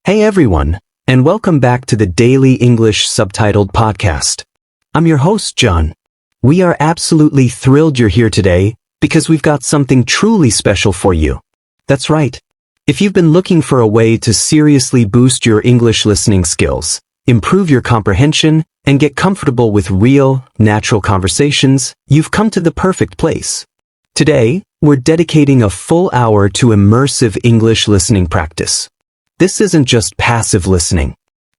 Hey everyone, and welcome back to the Daily English Subtitled Podcast. I'm your host, John. We are absolutely thrilled you're here today because we've got something truly special for you. That's right. If you've been looking for a way to seriously boost your English listening skills, improve your comprehension, and get comfortable with real, natural conversations, you've come to the perfect place. Today, we're dedicating a full hour to immersive English listening practice. This isn't just passive listening.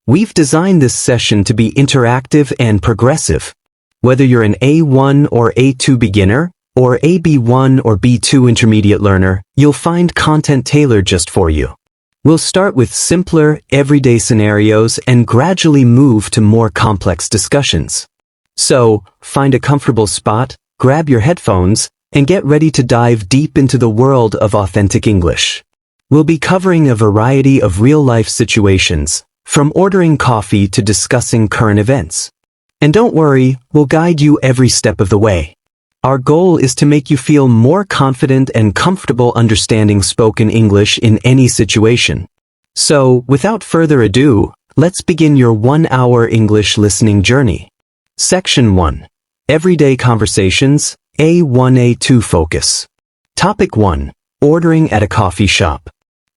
We've designed this session to be interactive and progressive. Whether you're an A1 or A2 beginner, or a B1 or B2 intermediate learner, you'll find content tailored just for you. We'll start with simpler, everyday scenarios and gradually move to more complex discussions. So, find a comfortable spot, grab your headphones, and get ready to dive deep into the world of authentic English. We'll be covering a variety of real-life situations, from ordering coffee to discussing current events. And don't worry, we'll guide you every step of the way. Our goal is to make you feel more confident and comfortable understanding spoken English in any situation. So, without further ado, let's begin your 1-hour English listening journey. Section 1. Everyday Conversations, A1-A2 Focus. Topic 1. Ordering at a coffee shop.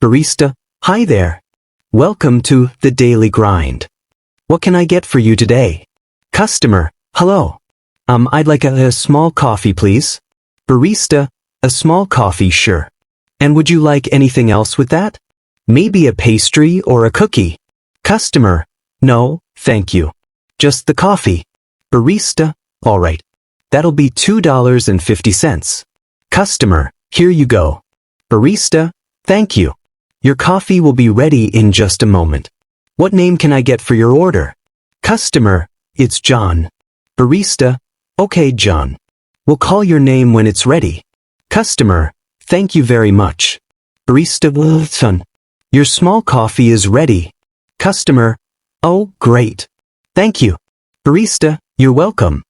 Barista, hi there. Welcome to the Daily Grind. What can I get for you today? Customer, hello. I'd like a small coffee, please. Barista, a small coffee, sure. And would you like anything else with that? Maybe a pastry or a cookie. Customer, no, thank you. Just the coffee. Barista, all right. That'll be $2.50. Customer, here you go. Barista, thank you. Your coffee will be ready in just a moment. What name can I get for your order? Customer, it's John. Barista, okay, John. We'll call your name when it's ready. Customer, thank you very much. Barista, son. Your small coffee is ready. Customer, oh, great. Thank you. Barista, you're welcome.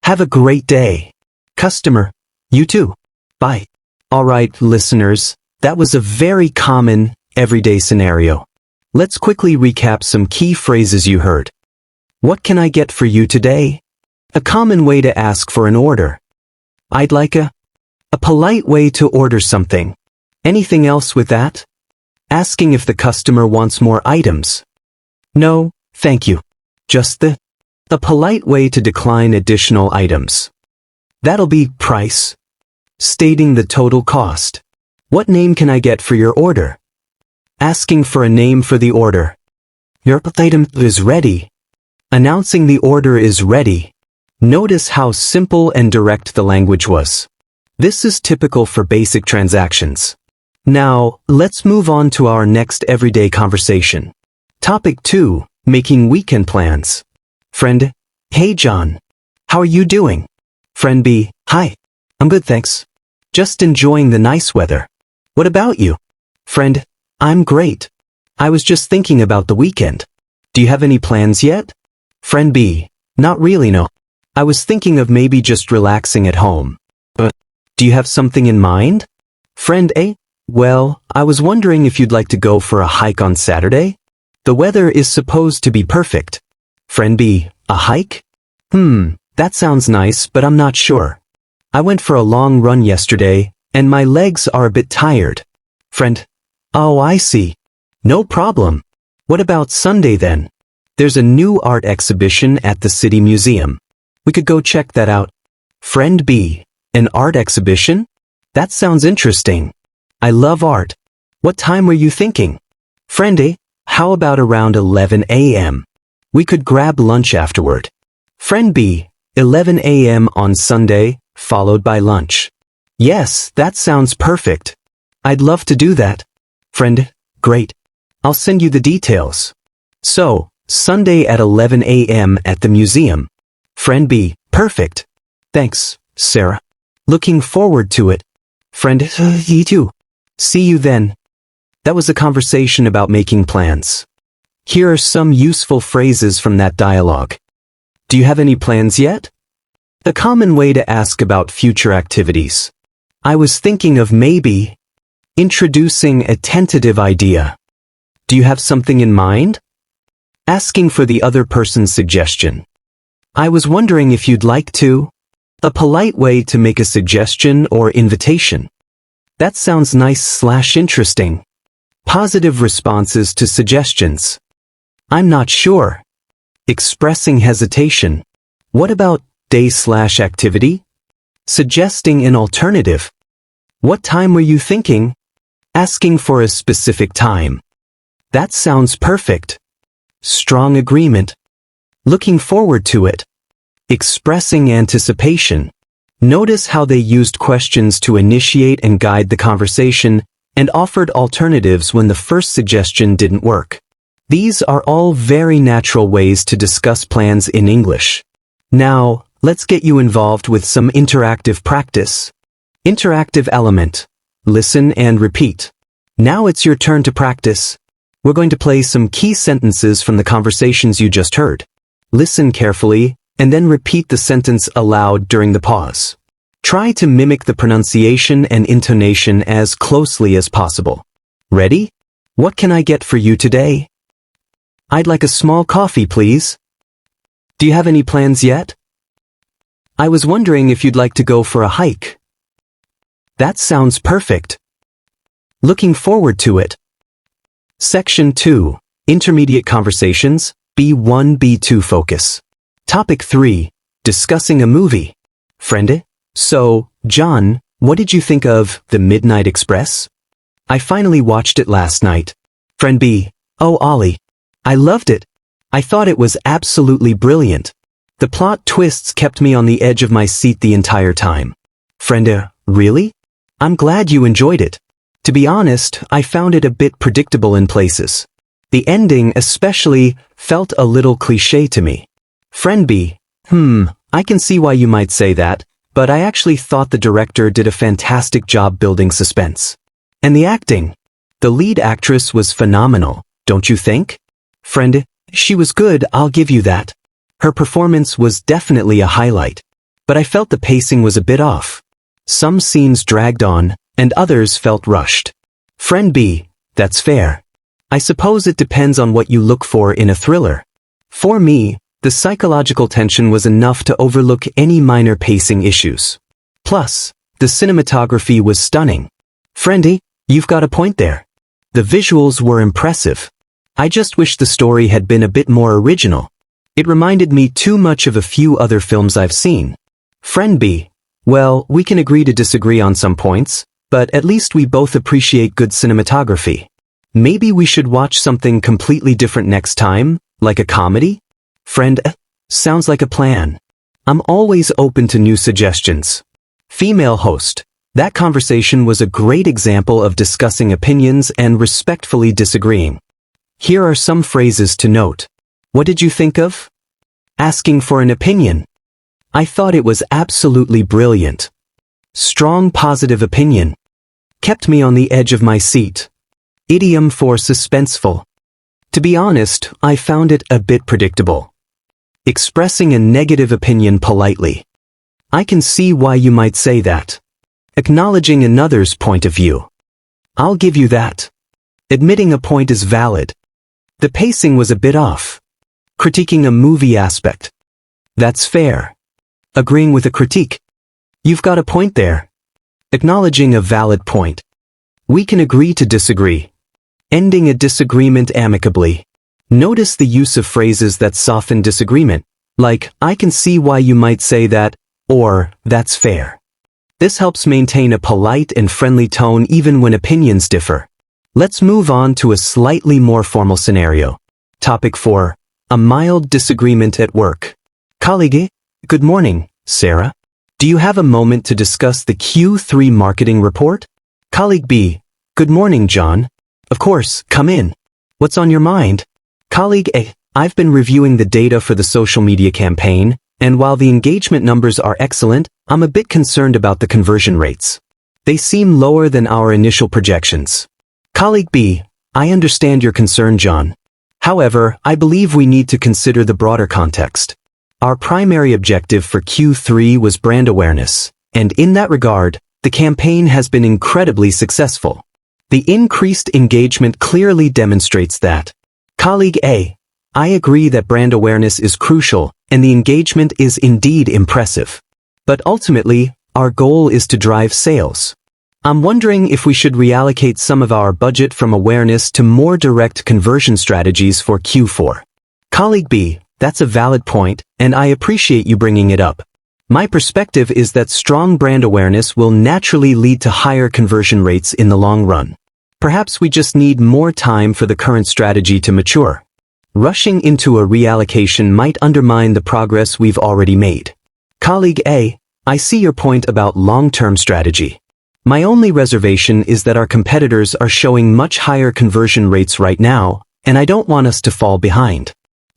Have a great day. Customer, you too. Bye. All right, listeners, that was a very common, everyday scenario. Let's quickly recap some key phrases you heard. What can I get for you today? A common way to ask for an order. I'd like a polite way to order something. Anything else with that? Asking if the customer wants more items. No, thank you. Just a polite way to decline additional items. That'll be price. Stating the total cost. What name can I get for your order? Asking for a name for the order. Your item is ready. Announcing the order is ready. Notice how simple and direct the language was. This is typical for basic transactions. Now, let's move on to our next everyday conversation. Topic 2. Making weekend plans. Friend, hey John. How are you doing? Friend B, hi. I'm good, thanks. Just enjoying the nice weather. What about you? Friend, I'm great. I was just thinking about the weekend. Do you have any plans yet? Friend B, not really, no. I was thinking of maybe just relaxing at home. But, do you have something in mind? Friend A, well, I was wondering if you'd like to go for a hike on Saturday? The weather is supposed to be perfect. Friend B, a hike? That sounds nice, but I'm not sure. I went for a long run yesterday, and my legs are a bit tired. Friend, oh, I see. No problem. What about Sunday then? There's a new art exhibition at the City Museum. We could go check that out. Friend B, an art exhibition? That sounds interesting. I love art. What time were you thinking? Friend A, how about around 11 a.m.? We could grab lunch afterward. Friend B, 11 a.m. on Sunday, followed by lunch. Yes, that sounds perfect. I'd love to do that. Friend, great. I'll send you the details. So, Sunday at 11 a.m. at the museum. Friend B, perfect. Thanks, Sarah. Looking forward to it. Friend, you too. See you then. That was a conversation about making plans. Here are some useful phrases from that dialogue. Do you have any plans yet? A common way to ask about future activities. I was thinking of maybe. Introducing a tentative idea. Do you have something in mind? Asking for the other person's suggestion. I was wondering if you'd like to. A polite way to make a suggestion or invitation. That sounds nice/interesting. Positive responses to suggestions. I'm not sure. Expressing hesitation. What about day/activity? Suggesting an alternative. What time were you thinking? Asking for a specific time. That sounds perfect. Strong agreement. Looking forward to it. Expressing anticipation. Notice how they used questions to initiate and guide the conversation and offered alternatives when the first suggestion didn't work. These are all very natural ways to discuss plans in English. Now, let's get you involved with some interactive practice. Interactive element. Listen and repeat. Now it's your turn to practice. We're going to play some key sentences from the conversations you just heard. Listen carefully, and then repeat the sentence aloud during the pause. Try to mimic the pronunciation and intonation as closely as possible. Ready? What can I get for you today? I'd like a small coffee, please. Do you have any plans yet? I was wondering if you'd like to go for a hike. That sounds perfect. Looking forward to it. Section 2. Intermediate conversations, B1, B2 focus. Topic 3. Discussing a movie. Friend, so, John, what did you think of The Midnight Express? I finally watched it last night. Friend B. Oh, Ollie. I loved it. I thought it was absolutely brilliant. The plot twists kept me on the edge of my seat the entire time. Friend, really? I'm glad you enjoyed it. To be honest, I found it a bit predictable in places. The ending especially felt a little cliché to me. Friend B. I can see why you might say that, but I actually thought the director did a fantastic job building suspense. And the acting. The lead actress was phenomenal, don't you think? Friend, she was good, I'll give you that. Her performance was definitely a highlight. But I felt the pacing was a bit off. Some scenes dragged on, and others felt rushed. Friend B, that's fair. I suppose it depends on what you look for in a thriller. For me, the psychological tension was enough to overlook any minor pacing issues. Plus, the cinematography was stunning. Friendy, you've got a point there. The visuals were impressive. I just wish the story had been a bit more original. It reminded me too much of a few other films I've seen. Friend B, well, we can agree to disagree on some points, but at least we both appreciate good cinematography. Maybe we should watch something completely different next time, like a comedy? Friend, sounds like a plan. I'm always open to new suggestions. Female host, that conversation was a great example of discussing opinions and respectfully disagreeing. Here are some phrases to note. What did you think of? Asking for an opinion. I thought it was absolutely brilliant. Strong positive opinion. Kept me on the edge of my seat. Idiom for suspenseful. To be honest, I found it a bit predictable. Expressing a negative opinion politely. I can see why you might say that. Acknowledging another's point of view. I'll give you that. Admitting a point is valid. The pacing was a bit off. Critiquing a movie aspect. That's fair. Agreeing with a critique. You've got a point there. Acknowledging a valid point. We can agree to disagree. Ending a disagreement amicably. Notice the use of phrases that soften disagreement, like, I can see why you might say that, or, that's fair. This helps maintain a polite and friendly tone even when opinions differ. Let's move on to a slightly more formal scenario. Topic 4. A mild disagreement at work. Colleague, good morning, Sarah. Do you have a moment to discuss the Q3 marketing report? Colleague B, good morning, John. Of course, come in. What's on your mind? Colleague A, I've been reviewing the data for the social media campaign, and while the engagement numbers are excellent, I'm a bit concerned about the conversion rates. They seem lower than our initial projections. Colleague B, I understand your concern, John. However, I believe we need to consider the broader context. Our primary objective for Q3 was brand awareness, and in that regard, the campaign has been incredibly successful. The increased engagement clearly demonstrates that. Colleague A, I agree that brand awareness is crucial, and the engagement is indeed impressive. But ultimately, our goal is to drive sales. I'm wondering if we should reallocate some of our budget from awareness to more direct conversion strategies for Q4. Colleague B, that's a valid point, and I appreciate you bringing it up. My perspective is that strong brand awareness will naturally lead to higher conversion rates in the long run. Perhaps we just need more time for the current strategy to mature. Rushing into a reallocation might undermine the progress we've already made. Colleague A, I see your point about long-term strategy. My only reservation is that our competitors are showing much higher conversion rates right now, and I don't want us to fall behind.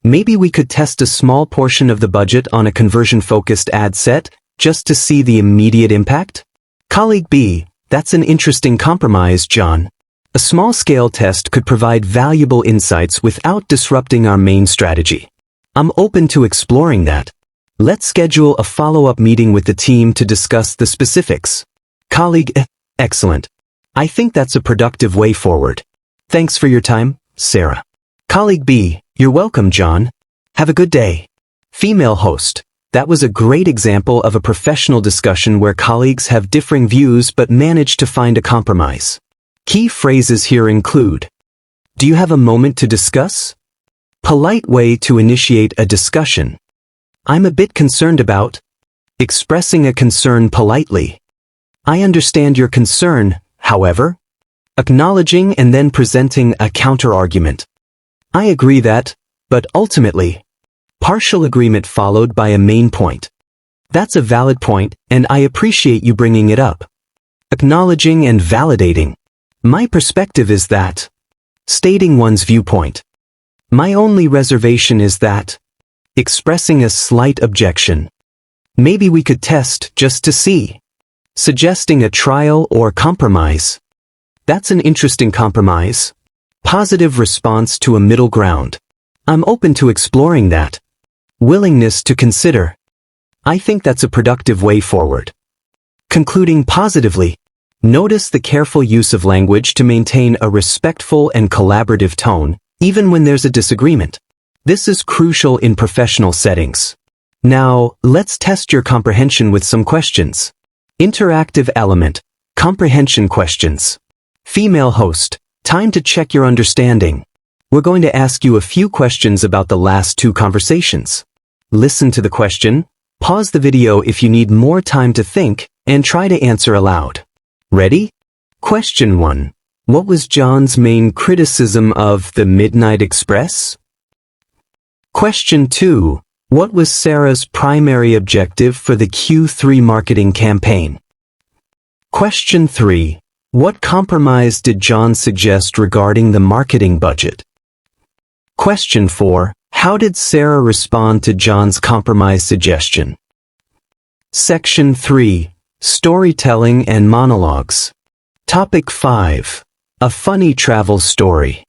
Maybe we could test a small portion of the budget on a conversion-focused ad set, just to see the immediate impact? Colleague B, that's an interesting compromise, John. A small-scale test could provide valuable insights without disrupting our main strategy. I'm open to exploring that. Let's schedule a follow-up meeting with the team to discuss the specifics. Colleague A, excellent. I think that's a productive way forward. Thanks for your time, Sarah. Colleague B, you're welcome, John. Have a good day. Female host, that was a great example of a professional discussion where colleagues have differing views but manage to find a compromise. Key phrases here include: do you have a moment to discuss? Polite way to initiate a discussion. I'm a bit concerned about. Expressing a concern politely. I understand your concern, however. Acknowledging and then presenting a counter-argument. I agree that, but ultimately. Partial agreement followed by a main point. That's a valid point, and I appreciate you bringing it up. Acknowledging and validating. My perspective is that. Stating one's viewpoint. My only reservation is that. Expressing a slight objection. Maybe we could test just to see. Suggesting a trial or compromise. That's an interesting compromise. Positive response to a middle ground. I'm open to exploring that. Willingness to consider. I think that's a productive way forward. Concluding positively. Notice the careful use of language to maintain a respectful and collaborative tone, even when there's a disagreement. This is crucial in professional settings. Now, let's test your comprehension with some questions. Interactive element. Comprehension questions. Female host. Time to check your understanding. We're going to ask you a few questions about the last two conversations. Listen to the question, pause the video if you need more time to think, and try to answer aloud. Ready? Question 1. What was John's main criticism of the Midnight Express? Question 2. What was Sarah's primary objective for the Q3 marketing campaign? Question 3. What compromise did John suggest regarding the marketing budget? Question 4. How did Sarah respond to John's compromise suggestion? Section 3. Storytelling and monologues. Topic 5. A funny travel story.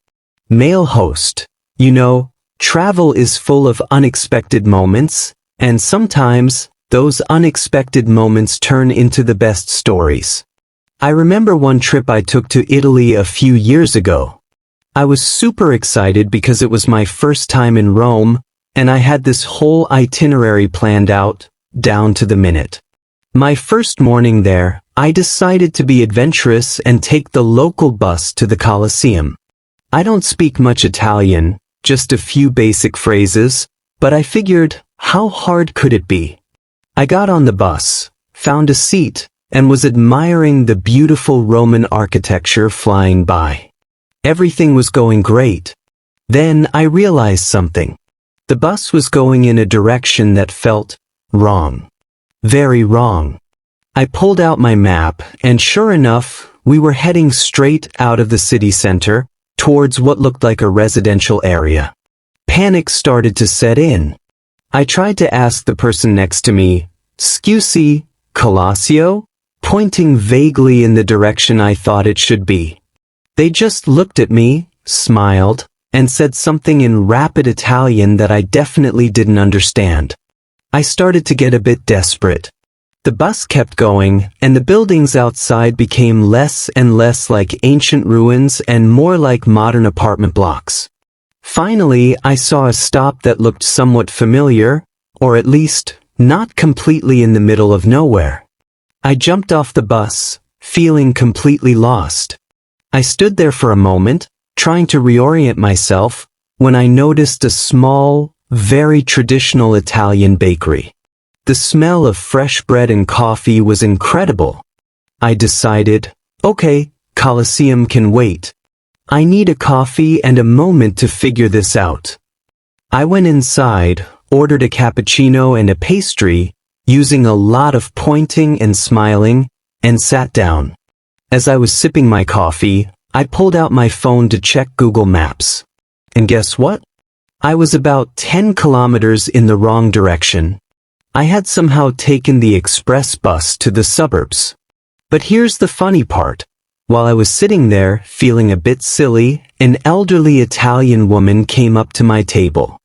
Male host. You know, travel is full of unexpected moments, and sometimes, those unexpected moments turn into the best stories. I remember one trip I took to Italy a few years ago. I was super excited because it was my first time in Rome, and I had this whole itinerary planned out, down to the minute. My first morning there, I decided to be adventurous and take the local bus to the Colosseum. I don't speak much Italian, just a few basic phrases, but I figured, how hard could it be? I got on the bus, found a seat, and was admiring the beautiful Roman architecture flying by. Everything was going great. Then I realized something. The bus was going in a direction that felt wrong. Very wrong. I pulled out my map, and sure enough, we were heading straight out of the city center, towards what looked like a residential area. Panic started to set in. I tried to ask the person next to me, "Scusi, Colosseo?" pointing vaguely in the direction I thought it should be. They just looked at me, smiled, and said something in rapid Italian that I definitely didn't understand. I started to get a bit desperate. The bus kept going, and the buildings outside became less and less like ancient ruins and more like modern apartment blocks. Finally, I saw a stop that looked somewhat familiar, or at least not completely in the middle of nowhere. I jumped off the bus, feeling completely lost. I stood there for a moment, trying to reorient myself, when I noticed a small, very traditional Italian bakery. The smell of fresh bread and coffee was incredible. I decided, okay, Colosseum can wait. I need a coffee and a moment to figure this out. I went inside, ordered a cappuccino and a pastry, using a lot of pointing and smiling, and sat down. As I was sipping my coffee, I pulled out my phone to check Google Maps. And guess what? I was about 10 kilometers in the wrong direction. I had somehow taken the express bus to the suburbs. But here's the funny part. While I was sitting there, feeling a bit silly, an elderly Italian woman came up to my table.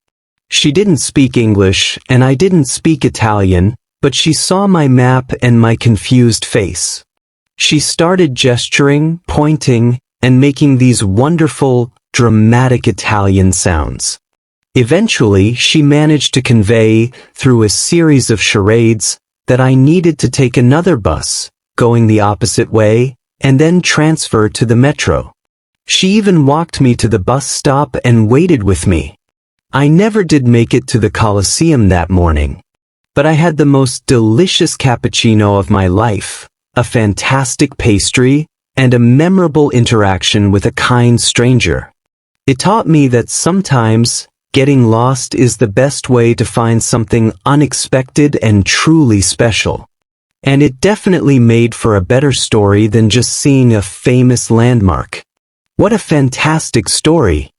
She didn't speak English, and I didn't speak Italian, but she saw my map and my confused face. She started gesturing, pointing, and making these wonderful, dramatic Italian sounds. Eventually, she managed to convey, through a series of charades, that I needed to take another bus, going the opposite way, and then transfer to the metro. She even walked me to the bus stop and waited with me. I never did make it to the Colosseum that morning. But I had the most delicious cappuccino of my life, a fantastic pastry, and a memorable interaction with a kind stranger. It taught me that sometimes, getting lost is the best way to find something unexpected and truly special. And it definitely made for a better story than just seeing a famous landmark. What a fantastic story!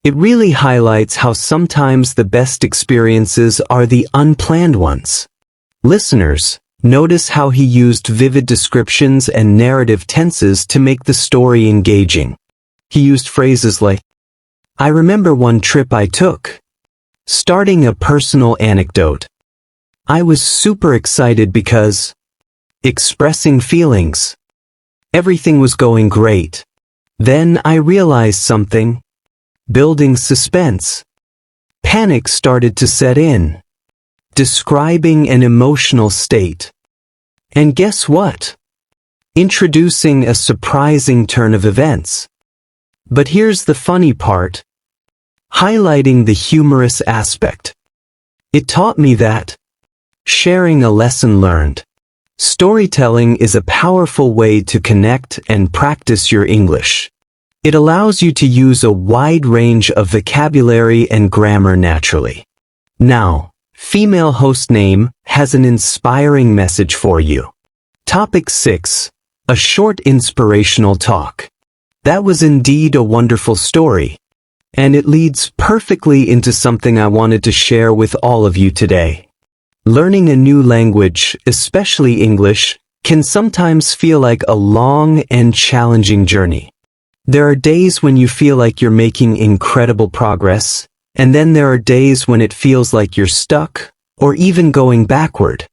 It really highlights how sometimes the best experiences are the unplanned ones. Listeners, notice how he used vivid descriptions and narrative tenses to make the story engaging. He used phrases like, I remember one trip I took. Starting a personal anecdote. I was super excited because expressing feelings. Everything was going great. Then I realized something. Building suspense. Panic started to set in. Describing an emotional state. And guess what? Introducing a surprising turn of events. But here's the funny part. Highlighting the humorous aspect. It taught me that sharing a lesson learned. Storytelling is a powerful way to connect and practice your English. It allows you to use a wide range of vocabulary and grammar naturally. Now, female host name has an inspiring message for you. Topic 6. A short inspirational talk. That was indeed a wonderful story. And it leads perfectly into something I wanted to share with all of you today. Learning a new language, especially English, can sometimes feel like a long and challenging journey. There are days when you feel like you're making incredible progress, and then there are days when it feels like you're stuck, or even going backward.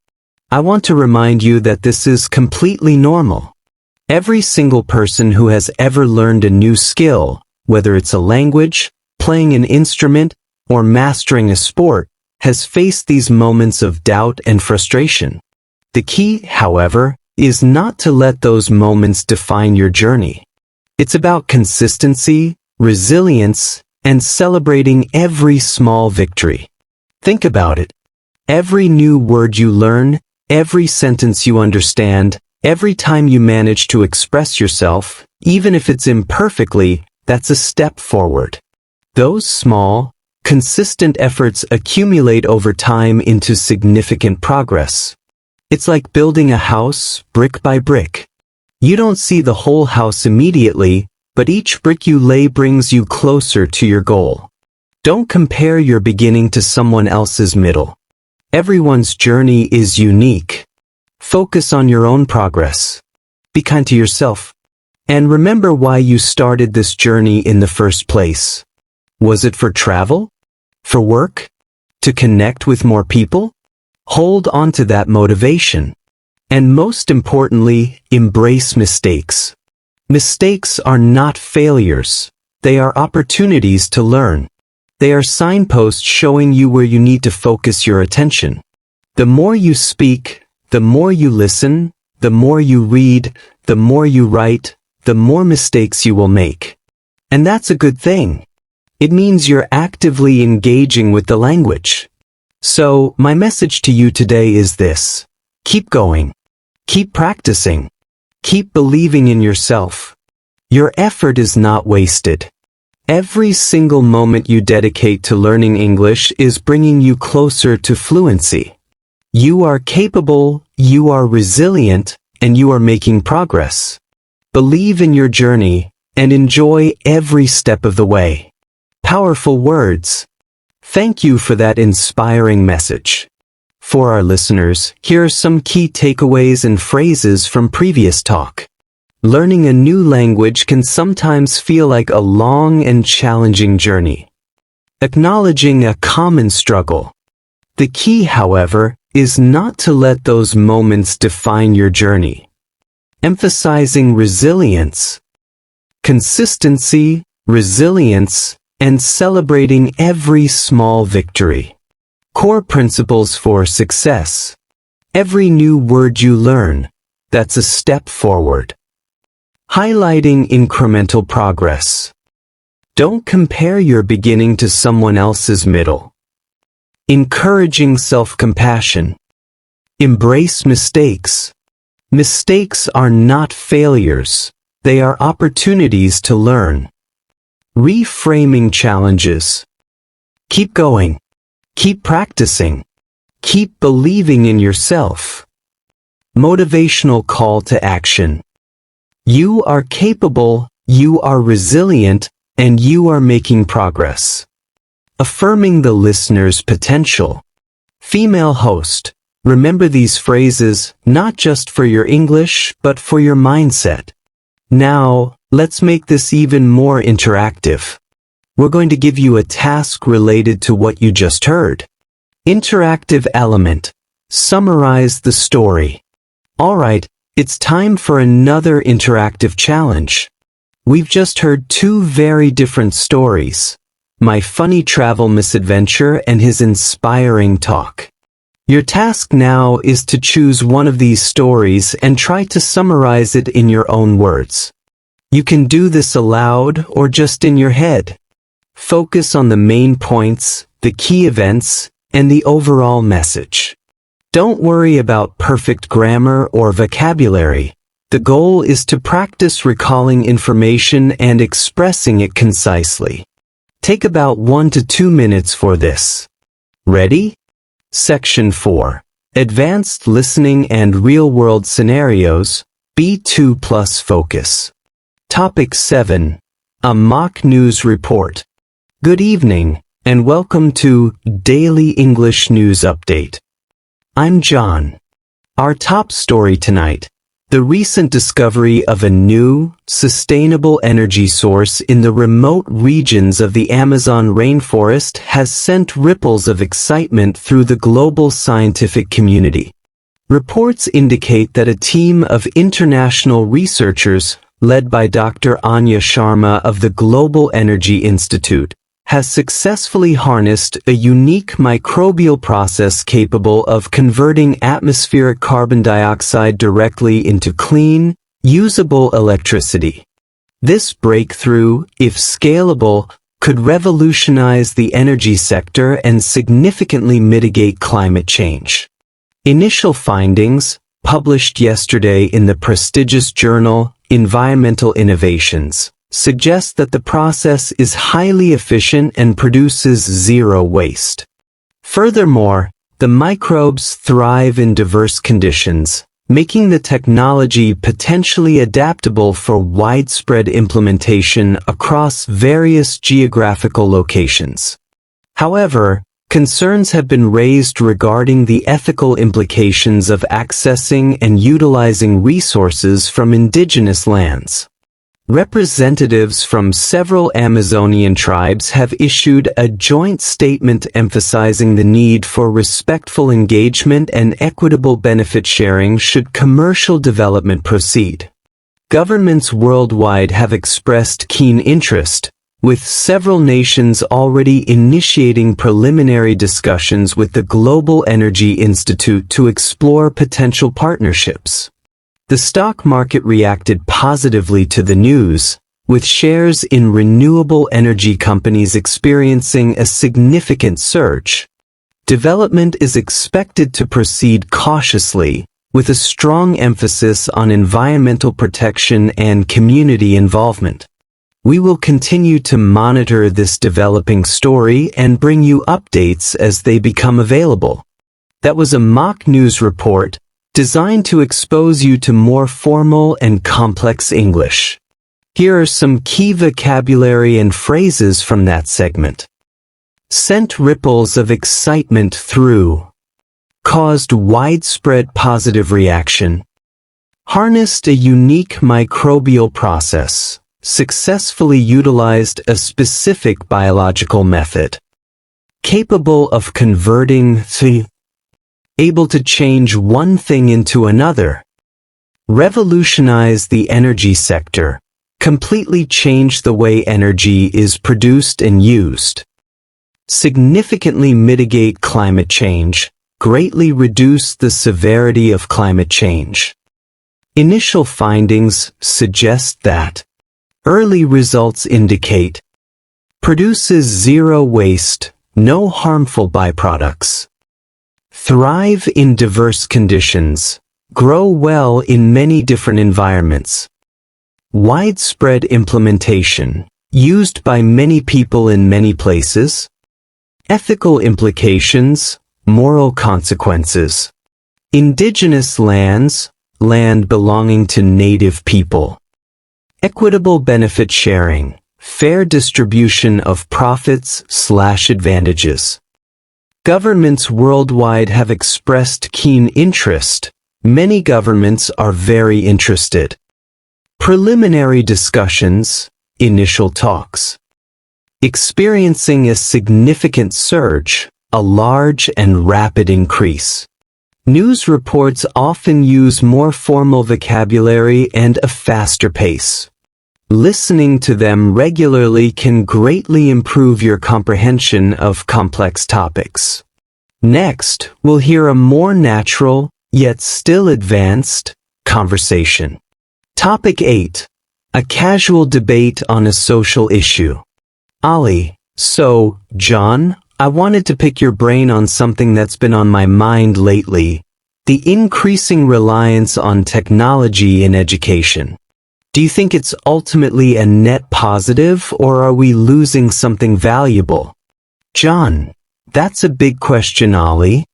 I want to remind you that this is completely normal. Every single person who has ever learned a new skill, whether it's a language, playing an instrument, or mastering a sport, has faced these moments of doubt and frustration. The key, however, is not to let those moments define your journey. It's about consistency, resilience, and celebrating every small victory. Think about it. Every new word you learn, every sentence you understand, every time you manage to express yourself, even if it's imperfectly, that's a step forward. Those small, consistent efforts accumulate over time into significant progress. It's like building a house, brick by brick. You don't see the whole house immediately, but each brick you lay brings you closer to your goal. Don't compare your beginning to someone else's middle. Everyone's journey is unique. Focus on your own progress. Be kind to yourself. And remember why you started this journey in the first place. Was it for travel? For work? To connect with more people? Hold on to that motivation. And most importantly, embrace mistakes. Mistakes are not failures. They are opportunities to learn. They are signposts showing you where you need to focus your attention. The more you speak, the more you listen, the more you read, the more you write, the more mistakes you will make. And that's a good thing. It means you're actively engaging with the language. So, my message to you today is this. Keep going. Keep practicing. Keep believing in yourself. Your effort is not wasted. Every single moment you dedicate to learning English is bringing you closer to fluency. You are capable, you are resilient, and you are making progress. Believe in your journey and enjoy every step of the way. Powerful words. Thank you for that inspiring message. For our listeners, here are some key takeaways and phrases from previous talk. Learning a new language can sometimes feel like a long and challenging journey. Acknowledging a common struggle. The key, however, is not to let those moments define your journey. Emphasizing resilience, consistency, resilience, and celebrating every small victory. Core principles for success. Every new word you learn, that's a step forward. Highlighting incremental progress. Don't compare your beginning to someone else's middle. Encouraging self-compassion. Embrace mistakes. Mistakes are not failures. They are opportunities to learn. Reframing challenges. Keep going. Keep practicing. Keep believing in yourself. Motivational call to action. You are capable, you are resilient, and you are making progress. Affirming the listener's potential. Female host. Remember these phrases not just for your English, but for your mindset. Now, let's make this even more interactive. We're going to give you a task related to what you just heard. Interactive element. Summarize the story. Alright, it's time for another interactive challenge. We've just heard two very different stories. My funny travel misadventure and his inspiring talk. Your task now is to choose one of these stories and try to summarize it in your own words. You can do this aloud or just in your head. Focus on the main points, the key events, and the overall message. Don't worry about perfect grammar or vocabulary. The goal is to practice recalling information and expressing it concisely. Take about 1 to 2 minutes for this. Ready? Section 4. Advanced Listening and Real-World Scenarios, B2 Plus Focus. Topic 7. A Mock News Report. Good evening, and welcome to Daily English News Update. I'm John. Our top story tonight. The recent discovery of a new, sustainable energy source in the remote regions of the Amazon rainforest has sent ripples of excitement through the global scientific community. Reports indicate that a team of international researchers, led by Dr. Anya Sharma of the Global Energy Institute, has successfully harnessed a unique microbial process capable of converting atmospheric carbon dioxide directly into clean, usable electricity. This breakthrough, if scalable, could revolutionize the energy sector and significantly mitigate climate change. Initial findings, published yesterday in the prestigious journal Environmental Innovations, suggest that the process is highly efficient and produces zero waste. Furthermore, the microbes thrive in diverse conditions, making the technology potentially adaptable for widespread implementation across various geographical locations. However, concerns have been raised regarding the ethical implications of accessing and utilizing resources from indigenous lands. Representatives from several Amazonian tribes have issued a joint statement emphasizing the need for respectful engagement and equitable benefit sharing should commercial development proceed. Governments worldwide have expressed keen interest, with several nations already initiating preliminary discussions with the Global Energy Institute to explore potential partnerships. The stock market reacted positively to the news, with shares in renewable energy companies experiencing a significant surge. Development is expected to proceed cautiously, with a strong emphasis on environmental protection and community involvement. We will continue to monitor this developing story and bring you updates as they become available. That was a mock news report, designed to expose you to more formal and complex English. Here are some key vocabulary and phrases from that segment. Sent ripples of excitement through. Caused widespread positive reaction. Harnessed a unique microbial process. Successfully utilized a specific biological method. Capable of converting able to change one thing into another. Revolutionize the energy sector. Completely change the way energy is produced and used. Significantly mitigate climate change. Greatly reduce the severity of climate change. Initial findings suggest that early results indicate produces zero waste, no harmful byproducts. Thrive in diverse conditions. Grow well in many different environments. Widespread implementation. Used by many people in many places. Ethical implications. Moral consequences. Indigenous lands. Land belonging to native people. Equitable benefit sharing. Fair distribution of profits/advantages. Governments worldwide have expressed keen interest. Many governments are very interested. Preliminary discussions, initial talks. Experiencing a significant surge, a large and rapid increase. News reports often use more formal vocabulary and a faster pace. Listening to them regularly can greatly improve your comprehension of complex topics. Next, we'll hear a more natural, yet still advanced, conversation. Topic 8. A casual debate on a social issue. Ali, so, John, I wanted to pick your brain on something that's been on my mind lately. The increasing reliance on technology in education. Do you think it's ultimately a net positive, or are we losing something valuable? John, that's a big question, Ali.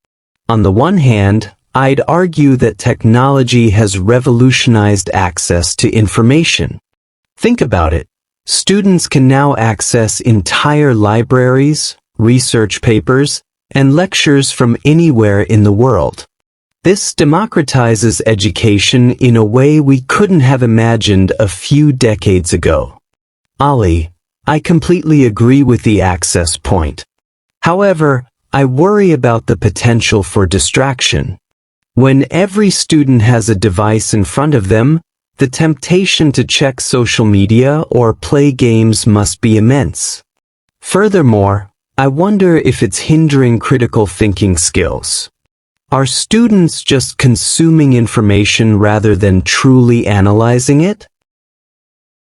On the one hand, I'd argue that technology has revolutionized access to information. Think about it. Students can now access entire libraries, research papers, and lectures from anywhere in the world. This democratizes education in a way we couldn't have imagined a few decades ago. Ali, I completely agree with the access point. However, I worry about the potential for distraction. When every student has a device in front of them, the temptation to check social media or play games must be immense. Furthermore, I wonder if it's hindering critical thinking skills. Are students just consuming information rather than truly analyzing it?